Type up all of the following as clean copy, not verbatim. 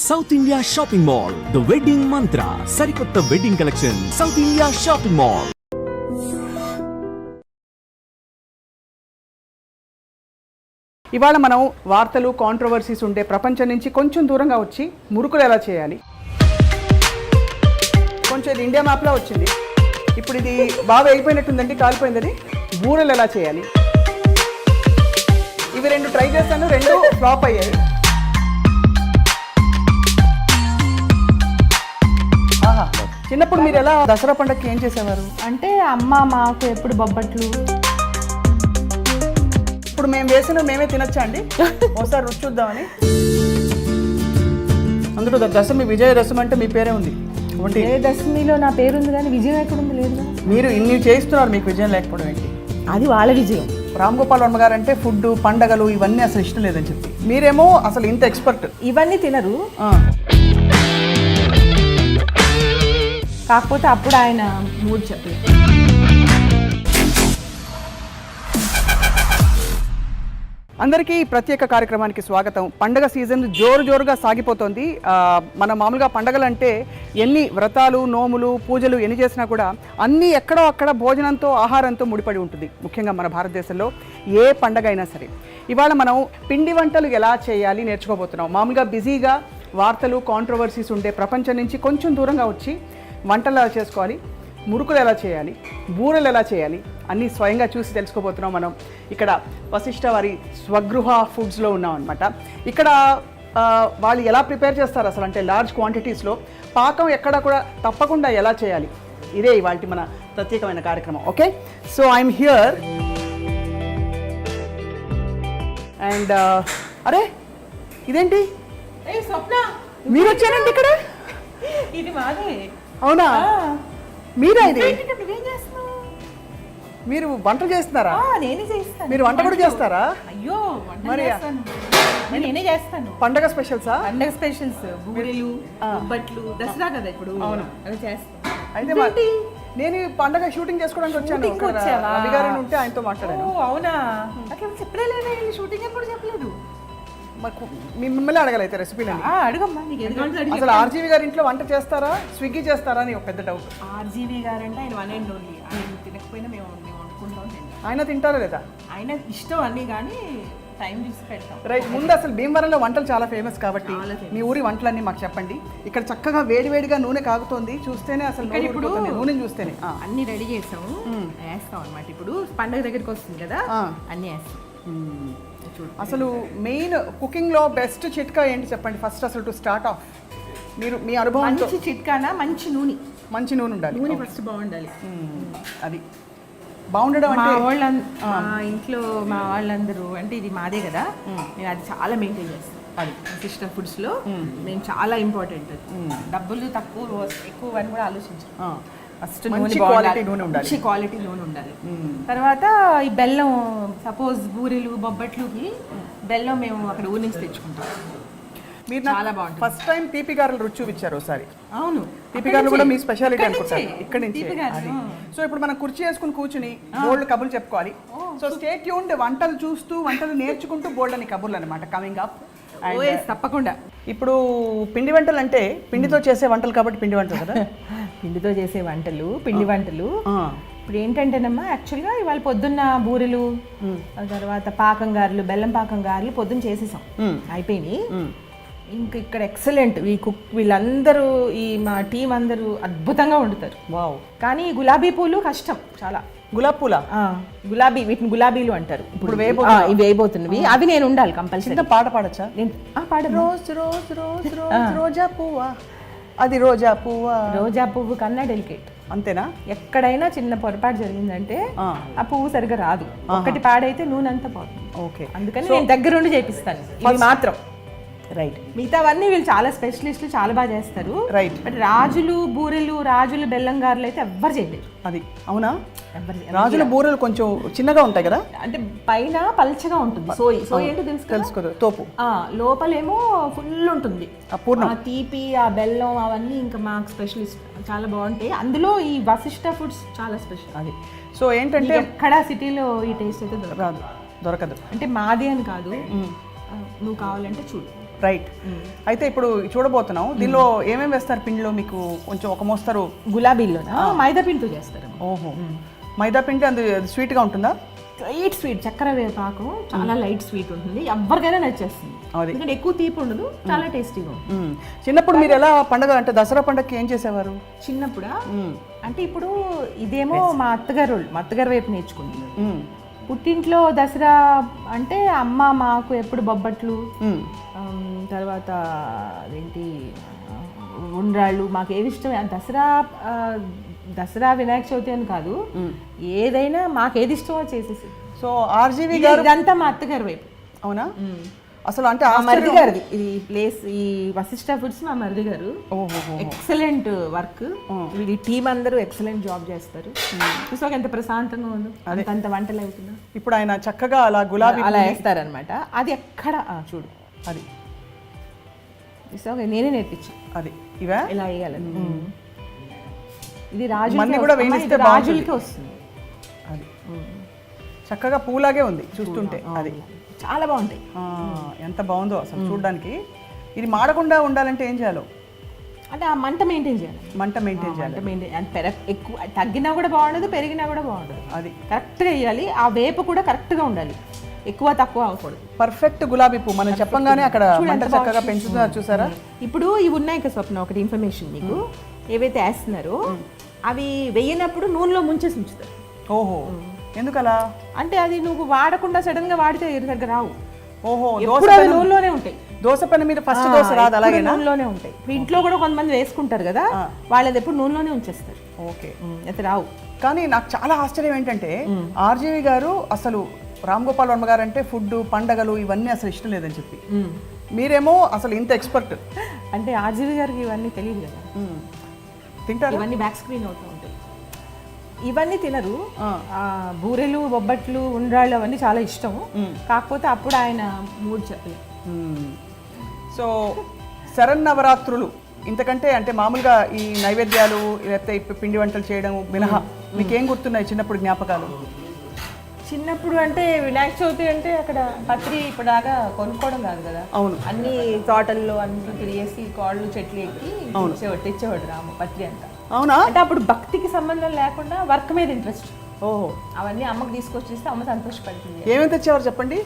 South India shopping mall, the wedding మంత్ర, సరికొత్త wedding collection, south India shopping mall. ఇవాళ మనం వార్తలు కాంట్రవర్సీస్ ఉండే ప్రపంచం నుంచి కొంచెం దూరంగా వచ్చి మురుకులు ఎలా చేయాలి, కొంచెం ఇది ఇండియా మ్యాప్లో వచ్చింది, ఇప్పుడు ఇది బాగా అయిపోయినట్టుందండి, కాలిపోయిందని బూరెలు ఎలా చేయాలి, ఇవి రెండు ట్రై చేస్తాను, రెండు ఫ్లాప్ అయ్యాయి. చిన్నప్పుడు మీరు ఎలా దసరా పండుగకి ఏం చేసేవారు? అంటే అమ్మ మాకు ఎప్పుడు బొబ్బట్లు. ఇప్పుడు మేము వేసిన మేమే తినచ్చా అండి? ఒకసారి రుచి చూద్దామని. అందులో దశమి విజయదశమి అంటే మీ పేరే ఉంది. విజయదశమిలో నా పేరు ఉంది కానీ విజయం ఎక్కడ ఉంది? లేదు. మీరు ఇన్ని చేయిస్తున్నారు, మీకు విజయం లేకపోవడం ఏంటి? అది వాళ్ళ విజయం. రామ్ గోపాల్ వర్మ గారు అంటే ఫుడ్, పండగలు ఇవన్నీ అసలు ఇష్టం లేదని చెప్పి, మీరేమో అసలు ఇంత ఎక్స్పర్ట్. ఇవన్నీ తినరు, కాకపోతే అప్పుడు ఆయన మూడ్ చెప్పలేదు. అందరికీ ఈ ప్రత్యేక కార్యక్రమానికి స్వాగతం. పండగ సీజన్ జోరుగా సాగిపోతుంది. మన మామూలుగా పండగలు అంటే ఎన్ని వ్రతాలు, నోములు, పూజలు ఎన్ని చేసినా కూడా అన్నీ ఎక్కడో అక్కడ భోజనంతో, ఆహారంతో ముడిపడి ఉంటుంది. ముఖ్యంగా మన భారతదేశంలో ఏ పండగ అయినా సరే. ఇవాళ మనం పిండి వంటలు ఎలా చేయాలి నేర్చుకోబోతున్నాం. మామూలుగా బిజీగా వార్తలు, కాంట్రవర్సీస్ ఉండే ప్రపంచం నుంచి కొంచెం దూరంగా వచ్చి వంటలు ఎలా చేసుకోవాలి, మురుకులు ఎలా చేయాలి, బూరెలు ఎలా చేయాలి అన్నీ స్వయంగా చూసి తెలుసుకోబోతున్నాం మనం. ఇక్కడ వశిష్ఠ వారి స్వగృహ ఫుడ్స్లో ఉన్నాం అనమాట. ఇక్కడ వాళ్ళు ఎలా ప్రిపేర్ చేస్తారు అసలు, అంటే లార్జ్ క్వాంటిటీస్లో పాకం ఎక్కడ కూడా తప్పకుండా ఎలా చేయాలి, ఇదే ఇవాళ మన ప్రత్యేకమైన కార్యక్రమం. Okay, so I'm here and అరే ఇదేంటి మీరు వచ్చారండి ఇక్కడ? ఇది మాదే. అవునా, మీరా? ఇది మీరు వంటలు చేస్తున్నారా? నేనే చేస్తాను. మీరు వంట కూడా చేస్తారా? అయ్యో, మరి నేనే చేస్తాను. పండగ స్పెషల్సా? పండగ స్పెషల్స్, బూరెలు, బొబ్బట్లు, దసరా కదా ఇప్పుడు. అవును, అవి చేస్తాను. అయితే నేను పండగ షూటింగ్ చేసుకోవడానికి వచ్చాను. రవి గారు ఉంటే ఆయనతో మాట్లాడాను. అవునా, అట్లా చెప్పలేదు. షూటింగ్ ఎప్పుడు చెప్పలేదు. మిమ్మల్ని అడగలైతే రెసిపీలని అడగమ్మా. అసలు ఆర్జీవి గారి ఇంట్లో వంట చేస్తారా, స్విగ్గీ చేస్తారా అని ఒక పెద్ద డౌట్. ఆర్జీవి గారు అంటే ఆయన వన్ అండ్ ఓన్లీ. ఆయన తినకపోయినా మేము వండుకుంటాం. ఆయన తింటారా లేదా? ఆయన ఇష్టం అన్నీ, కానీ టైం చూసి పెడతాం. రైట్. ముందు అసలు భీమవరంలో వంటలు చాలా ఫేమస్ కాబట్టి మీ ఊరి వంటలన్నీ మాకు చెప్పండి. ఇక్కడ చక్కగా వేడివేడిగా నూనె కాగుతోంది, చూస్తేనే అసలు ఇప్పుడు నూనె చూస్తేనే అన్ని రెడీ చేస్తాము, వేస్తాం అనమాట. ఇప్పుడు పండుగ దగ్గరికి వస్తుంది కదా, అన్నీ వేస్తాం. అసలు మెయిన్ కుకింగ్లో బెస్ట్ చిట్కా ఏంటి చెప్పండి ఫస్ట్, అసలు టు స్టార్ట్ ఆఫ్. మీరు మీ అనుభవం. మంచి చిట్కానా? మంచి నూనె. మంచి నూనె ఉండాలి. నూనె ఫస్ట్ బాగుండాలి. అది బాగుండడం అంటే మా ఇంట్లో మా వాళ్ళందరూ, అంటే ఇది మాదే కదా, నేను అది చాలా మెయింటైన్ చేస్తాను. అది సిస్టర్ ఫుడ్స్లో మేము చాలా ఇంపార్టెంట్. డబ్బులు తక్కువ ఎక్కువ అని కూడా ఆలోచించాను. ఫస్ట్ మంచి క్వాలిటీ నూనె ఉండాలి. తర్వాత ఈ బెల్లం, సపోజ్ బూరెలు, బొబ్బట్లుకి బెల్లం మేము అక్కడ ఊరి నుంచి తెచ్చుకుంటాం. మీరు చాలా బాగుంటుంది. ఫస్ట్ టైం తీపి గారెలు రుచి చూపించారు ఒకసారి. అవును, తీపి గారెలు కూడా మీ స్పెషాలిటీ అనుకుంటారు ఇక్కడ నుంచి. అది సో ఇప్పుడు మనం కుర్చీ వేసుకుని కూర్చుని బోల్డ్ కబుర్లు చెప్పుకోవాలి. సో స్టే ట్యూన్డ్, వంటలు చూస్తూ వంటలు నేర్చుకుంటూ బోల్డ్ అని కబుర్లు అనమాట కమింగ్ అప్. తప్పకుండా. ఇప్పుడు పిండి వంటలు అంటే పిండితో చేసే వంటలు కాబట్టి పిండి వంటలు కదా. పిండితో చేసే వంటలు, పిండి వంటలు. ఇప్పుడు ఏంటంటేనమ్మా, యాక్చువల్గా ఇవాళ పొద్దున్న బూరెలు, తర్వాత పాకం గారెలు, బెల్లం పాకం గారెలు పొద్దున్న చేసేసాం, అయిపోయినాయి. ఇంక ఇక్కడ ఎక్సలెంట్ వీళ్ళందరూ, ఈ మా టీం అందరూ అద్భుతంగా వండుతారు. వావ్. కానీ గులాబీ పూలు కష్టం చాలా. గులాబీ పూల? గులాబీ, వీటిని గులాబీలు అంటారు. ఇప్పుడు ఇవి వేయబోతున్నవి, అవి నేను ఉండాలి కంపల్సరీ. పాట పాడచ్చా? నేను పాడను. రోజ్ రోజ్ రోజ్ రోజ్ రోజా పువ్వా, అది రోజా పువ్వా. రోజా పువ్వు కన్నా డెలికేట్. అంతేనా? ఎక్కడైనా చిన్న పొరపాటు జరిగిందంటే ఆ పువ్వు సరిగ్గా రాదు. ఒకటి పాడైతే నూనె అంతా పోతుంది. ఓకే, అందుకని నేను దగ్గరుండి చేపిస్తాను ఇవి మాత్రం. రైట్. మిగతావన్నీ వీళ్ళు చాలా స్పెషలిస్టులు, చాలా బాగా చేస్తారు. రైట్. బట్ రాజులు బూరెలు, రాజులు బెల్లం గారెలు అయితే ఎవ్వరు చేయలేరు. అది అవునా? రాజుల బూరెలు కొంచెం చిన్నగా ఉంటాయి కదా, అంటే పైన పల్చగా ఉంటుంది. సోయి ఏంటో తెలుసుకోదు, తోపు. లోపలేమో ఫుల్ ఉంటుంది పూర్ణ తీపి, ఆ బెల్లం అవన్నీ ఇంకా మాకు స్పెషలిస్ట్ చాలా బాగుంటాయి. అందులో ఈ వశిష్ఠ ఫుడ్స్ చాలా స్పెషల్. అది సో ఏంటంటే ఎక్కడ సిటీలో ఈ టేస్ట్ అయితే దొరకదు. అంటే మాది అని కాదు, నువ్వు కావాలంటే చూడు. రైట్. అయితే ఇప్పుడు చూడబోతున్నాం, దీనిలో ఏమేమి వేస్తారు పిండిలో? మీకు కొంచెం ఒక మోస్తారు గులాబీలోనా మైదా పిండితో చేస్తారు. ఓహో, మైదా పిండి అందు స్వీట్గా ఉంటుందా? లైట్ స్వీట్, చక్కెర పాకం చాలా లైట్ స్వీట్ ఉంటుంది, ఎవరికైనా నచ్చేస్తుంది. ఎందుకంటే ఎక్కువ తీపి ఉండదు, చాలా టేస్టీగా ఉంటుంది. చిన్నప్పుడు మీరు ఎలా పండగ అంటే దసరా పండగకి ఏం చేసేవారు? చిన్నప్పుడా అంటే ఇప్పుడు ఇదేమో మా అత్తగారు వైపు నేర్చుకుంటున్నారు. పుట్టింట్లో దసరా అంటే అమ్మ మాకు ఎప్పుడు బొబ్బట్లు, తర్వాత అదేంటి ఉండ్రాళ్ళు, మాకు ఏవి ఇష్టం. దసరా వినాయక చవితి అని కాదు, ఏదైనా మాకు ఏది ఇష్టమో చేసేసి. సో ఆర్జీవి గారు ఇదంతా మా అత్తగారి వైపు. అవునా? అసలు అంటే మరిది గారిది ఈ ప్లేస్, ఈ వశిష్ఠ ఫుడ్స్ మా మరిది గారు. ఎక్సలెంట్ వర్క్, వీడి టీం అందరూ ఎక్సలెంట్ జాబ్ చేస్తారు. చూసాక ఎంత ప్రశాంతంగా ఉందో, అంత వంటలు అవుతుందా. ఇప్పుడు ఆయన చక్కగా అలా గులాబీ అలా వేస్తారనమాట. అది ఎక్కడ చూడు, అది చూసాక నేనే నేర్పించాను. అది ఇవా ఇలా వేయాలని. ఇది రాజు రాజులకి వస్తుంది. అది చక్కగా పూలాగే ఉంది చూస్తుంటే. అది చాలా బాగుంటాయి. ఎంత బాగుందో అసలు చూడడానికి. ఇది మాడకుండా ఉండాలంటే ఏం చేయాలో? అంటే ఆ మంట మెయింటైన్ చేయాలి. మంట మెయింటైన్ చేయాలి. ఎక్కువ తగ్గినా కూడా బాగుండదు, పెరిగినా కూడా బాగుండదు. అది కరెక్ట్గా వేయాలి. ఆ వేపు కూడా కరెక్ట్గా ఉండాలి, ఎక్కువ తక్కువ అవ్వకూడదు. పర్ఫెక్ట్ గులాబీ పువ్వు మనం చెప్పంగానే అక్కడ మంట చక్కగా పెంచుతున్నారు చూసారా. ఇప్పుడు ఇవి ఉన్నాయి కదా స్వప్న, ఒకటి ఇన్ఫర్మేషన్ మీకు. ఏవైతే వేస్తున్నారో అవి వేయనప్పుడు నూనెలో ముంచేసి ఉంచుతారు. ఓహో, ఎందుకలా? అంటే అది నువ్వు వాడకుండా సడన్ గా వాడితే దగ్గర రావు. ఓహో, నూనెలోనే ఉంటాయి. దోశ పని మీద ఫస్ట్ దోశ రాదు, అలాగే నూనెలోనే ఉంటాయి. ఇంట్లో కూడా కొంతమంది వేసుకుంటారు కదా, వాళ్ళది ఎప్పుడు నూనెలోనే ఉంచేస్తారు. ఓకే, అయితే రావు. కానీ నాకు చాలా ఆశ్చర్యం ఏంటంటే ఆర్జీవి గారు అసలు రామ్ గోపాల్ వర్మ గారు అంటే ఫుడ్, పండగలు ఇవన్నీ అసలు ఇష్టం లేదని చెప్పి, మీరేమో అసలు ఇంత ఎక్స్పర్ట్. అంటే ఆర్జీవి గారికి ఇవన్నీ తెలియదు కదా, తింటారు. ఇవన్నీ బ్యాక్ స్క్రీన్ అవుతూ ఉంటాయి. ఇవన్నీ తినరు. బూరెలు, బొబ్బట్లు, ఉండ్రాళ్ళు అవన్నీ చాలా ఇష్టం. కాకపోతే అప్పుడు ఆయన మూడు చెప్పలేదు. సో శరన్నవరాత్రులు ఇంతకంటే అంటే మామూలుగా ఈ నైవేద్యాలు లేకపోతే పిండి వంటలు చేయడం మినహా మీకేం గుర్తున్నాయి చిన్నప్పుడు జ్ఞాపకాలు? చిన్నప్పుడు అంటే వినాయక చవితి అంటే అక్కడ పత్రి ఇప్పటిదాకా కొనుక్కోవడం కాదు కదా. అవును, అన్ని తోటల్లో అన్ని తిరిగేసి కాళ్ళు చెట్లు ఎక్కి తెచ్చేవాడు రాము పత్రి అంతా. అవునా? అంటే అప్పుడు భక్తికి సంబంధం లేకుండా వర్క్ మీద ఇంట్రెస్ట్. ఓహో, అవన్నీ అమ్మకి తీసుకొచ్చేస్తే అమ్మ సంతోషపడుతుంది. ఏమేమి తెచ్చేవారు చెప్పండి?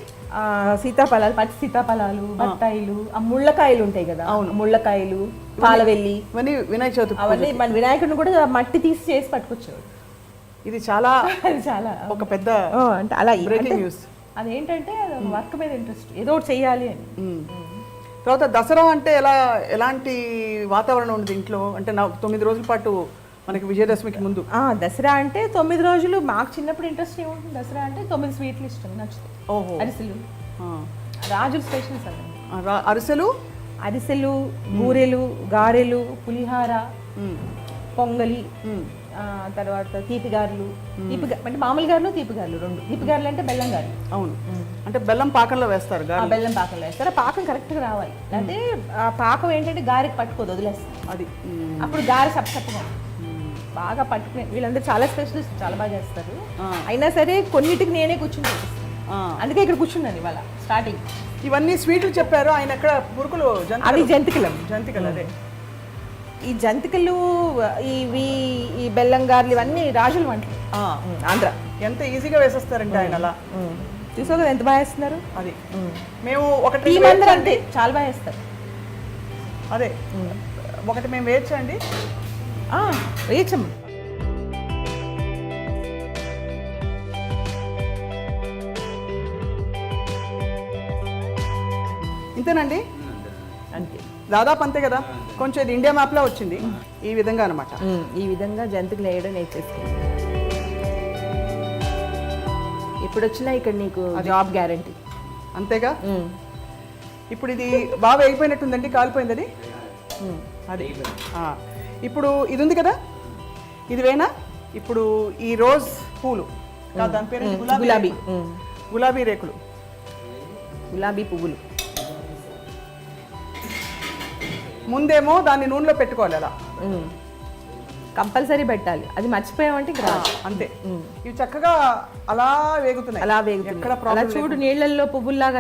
సీతాఫలాలు, పచ్చి సీతాఫలాలు, బత్తాయిలు, ఆ ముళ్ళకాయలు ఉంటాయి కదా, ముళ్ళకాయలు, పాలవెల్లి, ఇవన్నీ వినాయక చవితి. అవన్నీ మన వినాయకుడిని కూడా మట్టి తీసి చేసి పట్టుకొచ్చేవాడు. ఇది చాలా చాలా ఒక పెద్ద అంటే అలా బ్రేకింగ్ న్యూస్. అదేంటంటే వర్క్ మీద ఇంట్రెస్ట్, ఏదో ఒకటి చెయ్యాలి అని. తర్వాత దసరా అంటే ఎలాంటి వాతావరణం ఉంది ఇంట్లో? అంటే 9 రోజుల పాటు మనకి విజయదశమికి ముందు. దసరా అంటే 9 రోజులు మాకు చిన్నప్పుడు ఇంట్రెస్ట్ ఏముంటుంది? దసరా అంటే 9 స్వీట్లు ఇష్టం, నచ్చుతాయి. ఓహో, అరిసెలు, రాజుల స్పెషల్స్ అవి. అరిసెలు, బూరెలు, గారెలు, పులిహార, పొంగలి, తర్వాత తీపిగారులు. అంటే మామూలు గారులు, తీపిగారులు రెండు. తీపిగారులు అంటే బెల్లం గారు. అవును, అంటే బెల్లం పాకంలో వేస్తారు. బెల్లం పాకంలో వేస్తారు. పాకం కరెక్ట్గా రావాలి. అంటే ఆ పాకం ఏంటంటే గారెకి పట్టుకోదు, వదిలేస్తారు. అది అప్పుడు గారె సప్పగా బాగా పట్టుకునే. వీళ్ళందరూ చాలా స్పెషలిస్ట్, చాలా బాగా చేస్తారు. అయినా సరే కొన్నిటికి నేనే కూర్చుని, అందుకే ఇక్కడ కూర్చున్నాను ఇవాళ స్టార్టింగ్. ఇవన్నీ స్వీట్లు చెప్పారు ఆయన. ఎక్కడ పురుకులు? అది జంతికలు. అదే ఈ జంతికలు, ఇవి, ఈ బెల్లం గారెలు ఇవన్నీ రాజుల వంటలు. ఆంధ్ర ఎంత ఈజీగా వేసేస్తారంటే ఆయన అలా. చూసా కదా ఎంత బాగా వేస్తున్నారు. అది మేము ఒకటి టీం అందరూ అంతే చాలా బాగా వేస్తారు. అదే ఒకటి మేము వేయచ్చండి. వేయచ్చమ్మ. ఇంతేనండి, అంతే, దాదాపు అంతే కదా. కొంచెం ఇది ఇండియా మ్యాప్లో వచ్చింది ఈ విధంగా అనమాట. ఈ విధంగా జంతికలు వేయడం నేర్చేసుకుంది. ఇప్పుడు వచ్చినా ఇక్కడ నీకు జాబ్ గ్యారంటీ. అంతేగా. ఇప్పుడు ఇది బాగా వేగిపోయినట్టుందండి, కాలిపోయింది అది. అది ఇప్పుడు ఇది ఉంది కదా, ఇది వేనా? ఇప్పుడు ఈ రోజ్ పూలు, దాని పేరు గులాబీ, గులాబీ రేకులు, గులాబీ పువ్వులు. ముందేమో దాన్ని నూనెలో పెట్టుకోవాలి, అలా కంపల్సరీ పెట్టాలి. అది మర్చిపోయామంటే ఇంకా అంతే. ఇవి చక్కగా అలా వేగుతున్నాయి, అలా వేగుతున్నాయి. అలా చూడు, నీళ్ళల్లో పువ్వుల్లాగా.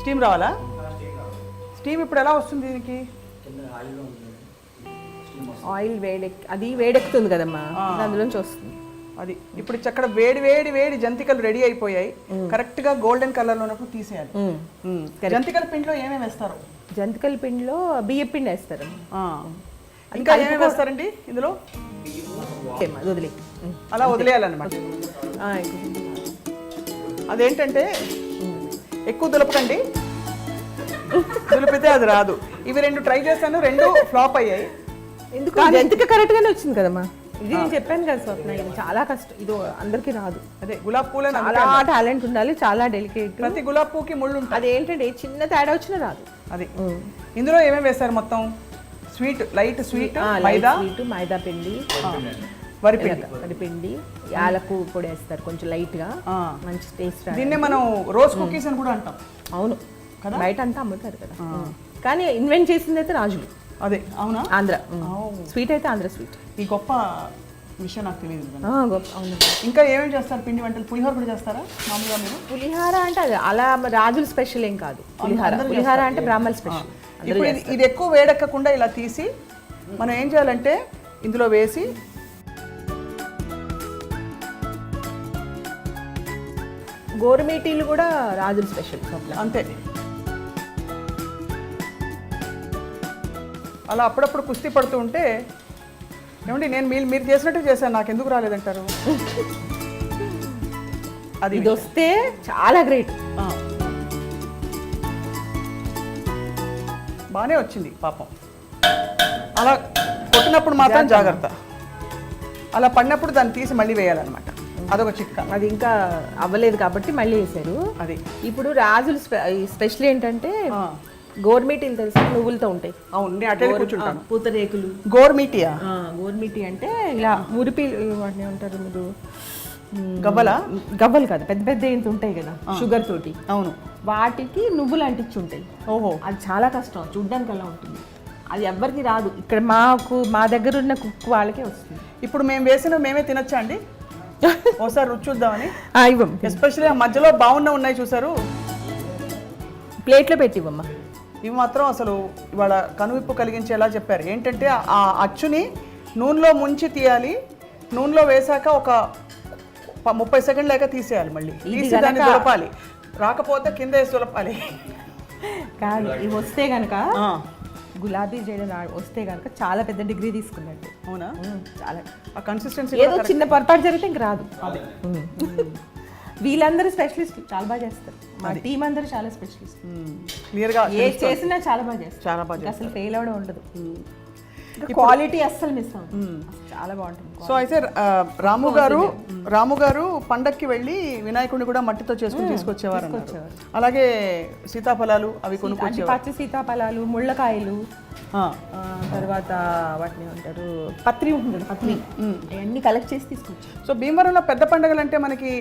స్టీమ్ రావాలా? స్టీమ్ ఇప్పుడు ఎలా వస్తుంది దీనికి? ఆయిల్ అది వేడెక్కుతుంది కదమ్మా, అందులోంచి వస్తుంది. అది ఇప్పుడు చక్కడ వేడి వేడి వేడి జంతికలు రెడీ అయిపోయాయి. కరెక్ట్గా గోల్డెన్ కలర్లో ఉన్నప్పుడు తీసేయాలి. జంతికల పిండిలో ఏమేమి వేస్తారు? జంతికల పిండిలో బియ్య పిండి వేస్తారు. ఇంకా ఏమేమి వేస్తారండి ఇందులో? వదిలే అలా వదిలేయాలన్నమాట. అదేంటంటే ఎక్కువ దులపకండి, దులిపితే అది రాదు. ఇవి 2 ట్రై చేశాను, 2 ఫ్లాప్ అయ్యాయి. ఎందుకు? జంతిక కరెక్ట్ గానే వచ్చింది కదమ్మా. ఇది నేను చెప్పాను కదా స్వప్న, ఇది చాలా కష్టం, ఇది అందరికీ రాదు. అదే గులాబ్ పూలు చాలా టాలెంట్ ఉండాలి, చాలా డెలికేట్. ప్రతి గులాబ్ పూకి ముళ్ళు ఉంటుంది. అదేంటంటే చిన్న తేడా వచ్చినా రాదు. అది ఇందులో ఏమేమి వేస్తారు మొత్తం? స్వీట్, లైట్ స్వీట్, మైదా, మైదా పిండి, వరిపిండి, యాలకు పొడి వేస్తారు కొంచెం లైట్ గా, మంచి టేస్ట్. దీన్నే మనం రోజ్ కుకీస్ అని కూడా అంటాం. అవును కదా, బయట అంతా అమ్ముతారు కదా. కానీ ఇన్వెంట్ చేసింది అయితే రాజులు. అదే అవునా? ఆంధ్ర స్వీట్ అయితే ఆంధ్ర స్వీట్. ఈ గొప్ప విషయం నాకు తెలియదు. అవును. ఇంకా ఏమేమి చేస్తారు పిండి వంటలు? పులిహోర కూడా చేస్తారా మామూలుగా మీరు? పులిహార అంటే అది అలా రాజుల స్పెషల్ ఏం కాదు. పులిహార అంటే బ్రాహ్మణ స్పెషల్. ఇప్పుడు ఇది ఎక్కువ వేడెక్కకుండా ఇలా తీసి మనం ఏం చేయాలంటే ఇందులో వేసి గోరుమీటీలు కూడా రాజుల స్పెషల్ అంతే. అలా అప్పుడప్పుడు కుస్తీ పడుతూ ఉంటే ఏమండి నేను మీరు చేసినట్టు చేశాను, నాకు ఎందుకు రాలేదంటారు? అది ఇది వస్తే చాలా గ్రేట్. బాగానే వచ్చింది పాపం. అలా కొట్టినప్పుడు మాత్రం జాగ్రత్త, అలా పడినప్పుడు దాన్ని తీసి మళ్ళీ వేయాలన్నమాట. అదొక చిట్కా. అది ఇంకా అవ్వలేదు కాబట్టి మళ్ళీ వేసారు. అది ఇప్పుడు రాజులు స్పెషల్ ఏంటంటే గోర్మీటీలు తెలుసా, నువ్వులతో ఉంటాయి. అవును, నేను అటే కూర్చుంటాను. పూతరేకులు. గోర్మీటియా? గోర్మీటి అంటే ఇలా మురిపి వాటిని ఉంటారు మీరు, గవ్వలు కదా, పెద్ద పెద్ద ఏంటి ఉంటాయి కదా షుగర్ తోటి. అవును, వాటికి నువ్వులు అంటించి ఉంటాయి. ఓహో, అది చాలా కష్టం, చూడ్డానికి అలా ఉంటుంది. అది ఎవ్వరికి రాదు. ఇక్కడ మా దగ్గర ఉన్న కుక్ వాళ్ళకే వస్తుంది. ఇప్పుడు మేము వేసిన మేమే తినొచ్చా అండి? ఒకసారి రుచి చూద్దామని. ఇవ్వం. ఎస్పెషల్లీ ఆ మధ్యలో ఉన్నాయి చూసారు, ప్లేట్లో పెట్టి ఇవ్వమ్మా. ఇవి మాత్రం అసలు ఇవాళ కనువిప్పు కలిగించేలా చెప్పారు. ఏంటంటే ఆ అచ్చుని నూనెలో ముంచి తీయాలి, నూనెలో వేసాక ఒక 30 సెకండ్లు లేక తీసేయాలి, మళ్ళీ తీసి దాన్ని దొరపాలి, రాకపోతే కింద వేసి దొరపాలి. కాదు, ఇవి వస్తే కనుక గులాబీ చేయడం వస్తే కనుక చాలా పెద్ద డిగ్రీ తీసుకున్నట్టు. అవునా? చాలా ఆ కన్సిస్టెన్సీ. ఏదో చిన్న పొరపాటు జరిగితే ఇంక రాదు. వీళ్ళందరూ స్పెషలిస్ట్, చాలా బాగా చేస్తారు. మా టీం అందరూ చాలా స్పెషలిస్ట్. క్లియర్గా ఏ చేసినా చాలా బాగా చేస్తారు, చాలా బాగా, అసలు ఫెయిల్ అవ్వడం ఉండదు. క్వాలిటీ అస్సలు మిస్ అవుతుంది, చాలా బాగుంటుంది. సో అయితే రాము గారు పండక్కి వెళ్ళి వినాయకుడిని కూడా మట్టితో చేసుకుని తీసుకొచ్చేవారు. అలాగే సీతాఫలాలు అవి కొనుక్కొచ్చేవారు. పచ్చి సీతాఫలాలు, ముళ్ళకాయలు, తర్వాత వాటిని అంటారు పత్రి ఉంటుంది, పత్రి, అవన్నీ కలెక్ట్ చేసి తీసుకొచ్చారు. సో భీమవరంలో పెద్ద పండుగలు అంటే మనకి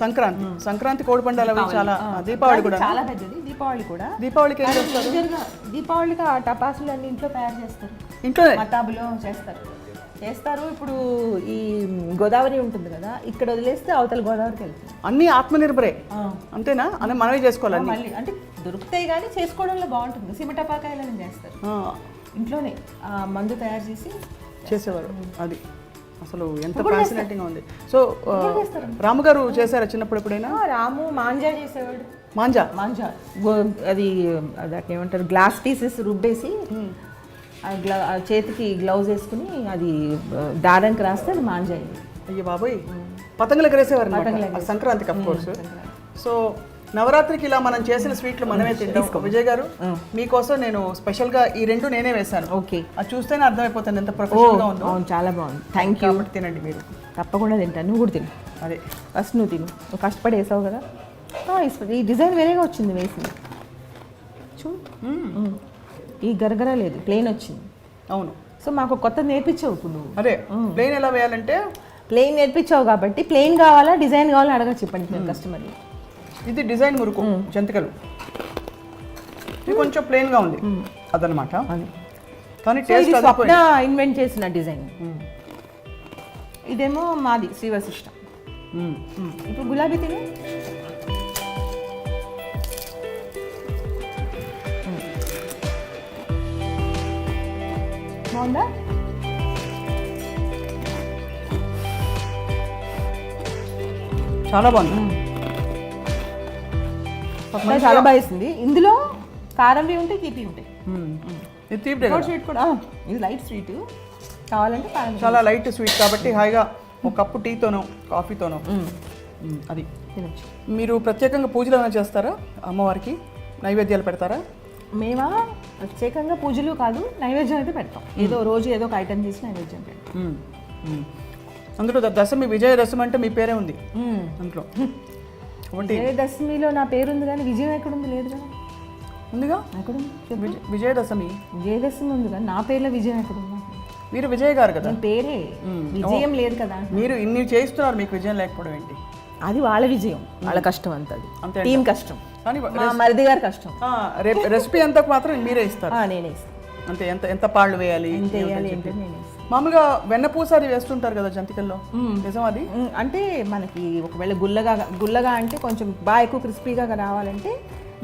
సంక్రాంతి కోడి పండుగలు అవి చాలా, దీపావళి కూడా చాలా పెద్దది. దీపావళికి ఏం చేస్తారు? దీపావళికి ఆ టపాసులు అన్ని ఇంట్లో తయారు చేస్తారు, ఇంట్లో మతాబులో చేస్తారు. ఇప్పుడు ఈ గోదావరి ఉంటుంది కదా, ఇక్కడ వదిలేస్తే అవతల గోదావరికి వెళ్తుంది. అన్ని ఆత్మనిర్భరే అంతేనా? అని మనమే చేసుకోవాలి. మళ్ళీ అంటే దొరుకుతాయి కానీ చేసుకోవడంలో బాగుంటుంది. సిమటపాకాయలని చేస్తారు ఇంట్లోనే, మందు తయారు చేసి చేసేవారు. అది అసలు ఎంత ఫ్యాసినేటింగ్ ఉంది. సో రాము గారు చేశారా చిన్నప్పుడు ఎప్పుడైనా? రాము మాంజా చేసేవాడు. మాంజా అది ఏమంటారు, గ్లాస్ పీసెస్ రుబ్బేసి చేతికి గ్లౌజ్ వేసుకుని అది దారానికి రాస్తే అది మాంజా. అయ్యో బాబోయ్, పతంగులు ఎగరేసేవారు సంక్రాంతికి అఫ్ కోర్స్. సో నవరాత్రికి ఇలా మనం చేసిన స్వీట్లు మనమే తింటాం. విజయ్ గారు మీకోసం నేను స్పెషల్గా ఈ 2 నేనే వేశాను. ఓకే, అది చూస్తేనే అర్థమైపోతుంది ఎంత ప్రొఫెషనల్గా ఉందో. చాలా బాగుంది. Thank you. కాబట్టి తినండి మీరు. తప్పకుండా తింటాను, నువ్వు కూడా తిను. అదే ఫస్ట్ నువ్వు తిను, నువ్వు కష్టపడి వేసావు కదా. ఈ డిజైన్ వేరేగా వచ్చింది వేసింది, చూ. ఈ గరగర లేదు, ప్లెయిన్ వచ్చింది. అవును. సో మాకు కొత్త నేర్పించావు ఇప్పుడు నువ్వు. అదే ప్లెయిన్ ఎలా వేయాలంటే, ప్లెయిన్ నేర్పించావు కాబట్టి ప్లెయిన్ కావాలా డిజైన్ కావాలా అడగచ్చు చెప్పండి నేను కస్టమర్ని. ఇది డిజైన్ మురుకు జంతికలు, ఇది కొంచెం ప్లెయిన్గా ఉంది అదనమాట. కానీ టేస్ట్ స్వప్న ఇన్వెంట్ చేసిన డిజైన్. ఇదేమో మాది శ్రీ వశిష్ట. ఇప్పుడు గులాబీ తిను. బాగుందా? చాలా బాగుంది. చాలా బాగా వేసింది. ఇందులో కారంవి ఉంటాయి, తీపి ఉంటాయి. ఇది తీపి స్వీట్ కూడా ఇది లైట్ స్వీట్, కావాలంటే కారం. చాలా లైట్ స్వీట్ కాబట్టి హాయిగా ఒక కప్పు టీతోనో కాఫీతోనో అది తినొచ్చు. మీరు ప్రత్యేకంగా పూజలు ఏమైనా చేస్తారా? అమ్మవారికి నైవేద్యాలు పెడతారా? మేమా ప్రత్యేకంగా పూజలు కాదు, నైవేద్యం అయితే పెడతాం. ఏదో రోజు ఏదో ఒక ఐటెం చేసి నైవేద్యం పెడతాం. అందులో దశమి విజయదశమి అంటే మీ పేరే ఉంది అందులో. విజయదశమిలో నా పేరు ఉంది కానీ విజయం ఎక్కడుంది? లేదు కదా. ఉందిగా, విజయదశమి. విజయదశమి ఉంది కానీ నా పేరులో విజయం ఎక్కడుంది? మీరు విజయ్ గారు కదా, పేరే విజయం లేదు కదా. మీరు ఇన్ని చేయిస్తున్నారు, మీకు విజయం లేకపోవడం ఏంటి? అది వాళ్ళ విజయం, వాళ్ళ కష్టం అంతది, టీం కష్టం, కానీ మా మరిది గారి కష్టం. రెసిపీ అంతా మాత్రం మీరే ఇస్తారు? నేనే ఇస్తాను. అంతే. ఎంత ఎంత పాళ్ళు వేయాలి? మామూలుగా వెన్నపూస అది వేస్తుంటారు కదా జంతికల్లో, నిజం అది? అంటే మనకి ఒకవేళ గుల్లగా అంటే కొంచెం బాగా ఎక్కువ క్రిస్పీగా రావాలంటే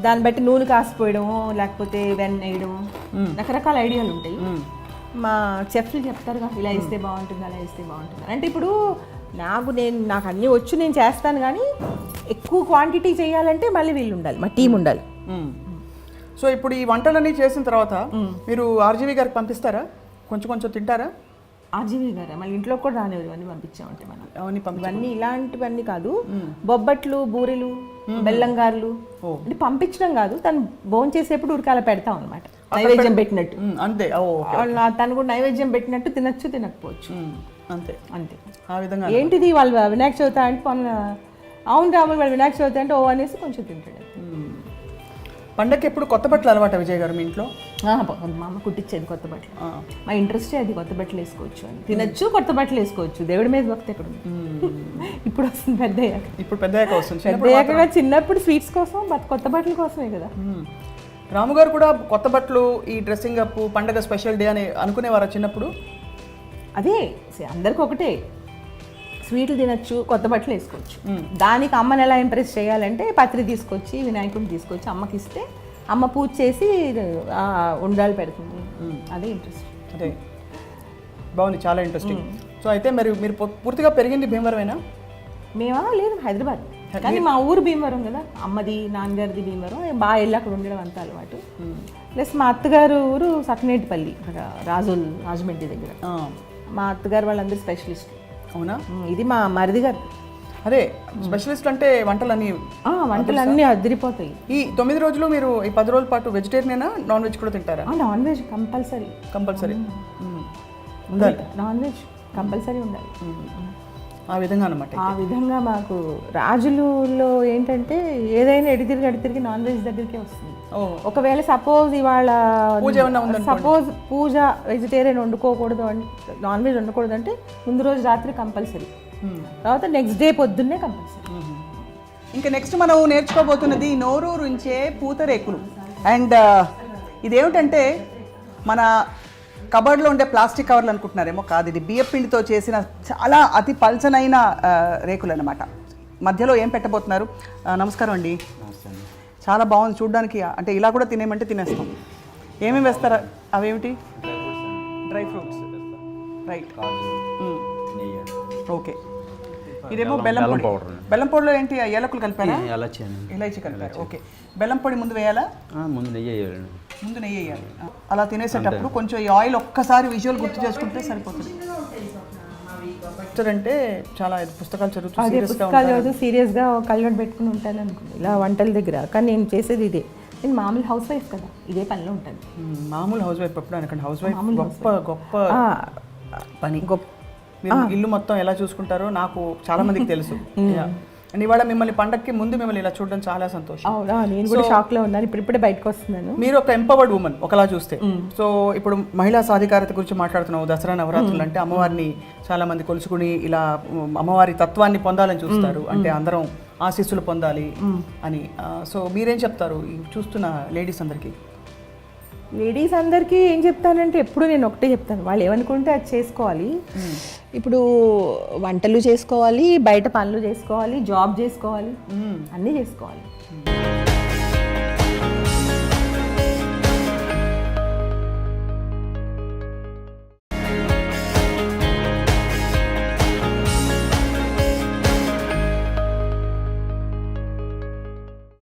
దాన్ని బట్టి నూనె కాసిపోయడము, లేకపోతే వెన్న వేయడము, రకరకాల ఐడియాలు ఉంటాయి. మా చెఫ్లు చెప్తారుగా ఇలా ఇస్తే బాగుంటుంది, అలా ఇస్తే బాగుంటుంది అంటే. ఇప్పుడు నాకు అన్నీ వచ్చు, నేను చేస్తాను, కానీ ఎక్కువ క్వాంటిటీ చేయాలంటే మళ్ళీ వీళ్ళు ఉండాలి, మా టీం ఉండాలి. సో ఇప్పుడు ఈ వంటలన్నీ చేసిన తర్వాత మీరు ఆర్జీవి గారికి పంపిస్తారా? కొంచెం కొంచెం తింటారా? ఆర్జీవి గారా? మళ్ళీ ఇంట్లో కూడా రానివ్వదు, ఇవన్నీ పంపించామంటే మనం. ఇవన్నీ ఇలాంటివన్నీ కాదు, బొబ్బట్లు, బూరెలు, బెల్లంగారులు అంటే పంపించడం కాదు, తను భోజనం చేసేప్పుడు ఉడకాల పెడతాం అనమాట, నైవేద్యం పెట్టినట్టు. అంతే. తను కూడా నైవేద్యం పెట్టినట్టు తినచ్చు, తినకపోవచ్చు, అంతే అంతే. ఆ విధంగా ఏంటిది వాళ్ళు వినాయక చవితి అంటే అవును రాములు వాళ్ళు వినాయక చవితి అంటే ఓ అనేసి కొంచెం తింటాడు. పండగకి ఎప్పుడు కొత్త బట్టలు అలవాట విజయ్ గారు మీ ఇంట్లో? మా అమ్మ కుట్టించేది కొత్త బట్టలు. మా ఇంట్రెస్టే అది, కొత్త బట్టలు వేసుకోవచ్చు అని. తినచ్చు, కొత్త బట్టలు వేసుకోవచ్చు. దేవుడి మీద భక్తి ఎక్కడ ఉంది? ఇప్పుడు వస్తుంది పెద్దయ్యాక. ఇప్పుడు పెద్దయ్యాక వస్తుంది. పెద్దయ్యాక చిన్నప్పుడు స్వీట్స్ కోసం, కొత్త బట్టల కోసమే కదా. రాము గారు కూడా కొత్త బట్టలు, ఈ డ్రెస్సింగ్ అప్, పండగ స్పెషల్ డే అని అనుకునేవారా చిన్నప్పుడు? అదే అందరికి ఒకటే, స్వీట్లు తినచ్చు, కొత్త బట్టలు వేసుకోవచ్చు. దానికి అమ్మని ఎలా ఇంప్రెస్ చేయాలంటే పత్రి తీసుకొచ్చి, వినాయకుడిని తీసుకొచ్చి అమ్మకి ఇస్తే అమ్మ పూజ చేసి ఉండాలి పెడుతుంది. అదే ఇంట్రెస్ట్. అదే బాగుంది, చాలా ఇంట్రెస్టింగ్. సో అయితే మీరు పూర్తిగా పెరిగింది భీమవరమేనా? మేమా? లేదు, హైదరాబాద్, కానీ మా ఊరు భీమవరం కదా. అమ్మది నాన్నగారిది భీమవరం, బాగా వెళ్ళి అక్కడ ఉండడం అంత అలవాటు. ప్లస్ మా అత్తగారు ఊరు సత్యనేటిపల్లి, రాజమండ్రి దగ్గర. మా అత్తగారు వాళ్ళందరూ స్పెషలిస్ట్. అవునా? ఇది మా మరిది గారు. అదే స్పెషలిస్ట్ అంటే వంటలన్నీ అదిరిపోతాయి. ఈ 9 రోజులు మీరు ఈ 10 రోజుల పాటు వెజిటేరియనేనా, నాన్ వెజ్ కూడా తింటారా? నాన్ వెజ్ కంపల్సరీ ఉండాలి. నాన్ వెజ్ కంపల్సరీ ఉండాలి. ఆ విధంగా అన్నమాట. ఆ విధంగా మాకు రాజులలో ఏంటంటే ఏదైనా ఎడితిరిగి నాన్ వెజ్ దగ్గరికే వస్తుంది. ఒకవేళ సపోజ్ ఇవాళ పూజ వెజిటేరియన్ వండుకోకూడదు, నాన్ వెజ్ వండకూడదు అంటే ముందు రోజు రాత్రి కంపల్సరీ, తర్వాత నెక్స్ట్ డే పొద్దున్నే కంపల్సరీ. ఇంకా నెక్స్ట్ మనం నేర్చుకోబోతున్నది నోరూరుంచే పూతరేకులు. అండ్ ఇదేమిటంటే మన కబర్డ్లో ఉండే ప్లాస్టిక్ కవర్లు అనుకుంటున్నారేమో, కాదు, ఇది బియ్యం పిండితో చేసిన చాలా అతి పల్చనైన రేకులు అన్నమాట. మధ్యలో ఏం పెట్టబోతున్నారు? నమస్కారం అండి. చాలా బాగుంది చూడడానికి. అంటే ఇలా కూడా తినేమంటే తినేస్తాం. ఏమేమి వేస్తారా? అవేమిటి? Dry fruits, right. ఓకే. ఇదేమో బెల్లం పొడి. బెల్లం పొడిలో ఏంటి? ఏలకులు కలిపారా? ఇలాచి కలిపారు. ఓకే. బెల్లం పొడి ముందు వేయాలా? ముందు నెయ్యి వేయాలి. అలా తినేసేటప్పుడు కొంచెం ఈ ఆయిల్ ఒక్కసారి విజువల్ గుర్తు చేసుకుంటే సరిపోతుంది. అంటే చాలా పుస్తకాలు చదువుతూ సీరియస్గా కళ్ళను పెట్టుకుని ఉంటాను అనుకుంటా ఇలా వంటల దగ్గర. కానీ నేను చేసేది ఇదే. నేను మామూలు హౌస్ వైఫ్ కదా, ఇదే పనిలో ఉంటాను. మామూలు హౌస్ వైఫ్ ఎప్పుడు అనకండి. హౌస్ వైఫ్ గొప్ప పని. ఇల్లు మొత్తం ఎలా చూసుకుంటారో నాకు చాలా మందికి తెలుసు. అండ్ ఇవాళ మిమ్మల్ని పండక్కి ముందు మిమ్మల్ని ఇలా చూడడం చాలా సంతోషం. అవునా, నేను కూడా షాక్ లో ఉన్నాను. ఇప్పుడే బయటకు వస్తున్నాను. మీరు ఒక ఎంపవర్డ్ ఉమెన్ ఒకలా చూస్తే. సో ఇప్పుడు మహిళా సాధికారత గురించి మాట్లాడుతున్నావు. దసరా నవరాత్రులు అంటే అమ్మవారిని చాలా మంది కొలుచుకుని ఇలా అమ్మవారి తత్వాన్ని పొందాలని చూస్తారు. అంటే అందరం ఆశీస్సులు పొందాలి అని. సో మీరేం చెప్తారు చూస్తున్న లేడీస్ అందరికీ? లేడీస్ అందరికీ ఏం చెప్తానంటే ఎప్పుడు నేను ఒకటే చెప్తాను, వాళ్ళు ఏమనుకుంటే అది చేసుకోవాలి. ఇప్పుడు వంటలు చేసుకోవాలి, బయట పనులు చేసుకోవాలి, జాబ్ చేసుకోవాలి, అన్నీ చేసుకోవాలి.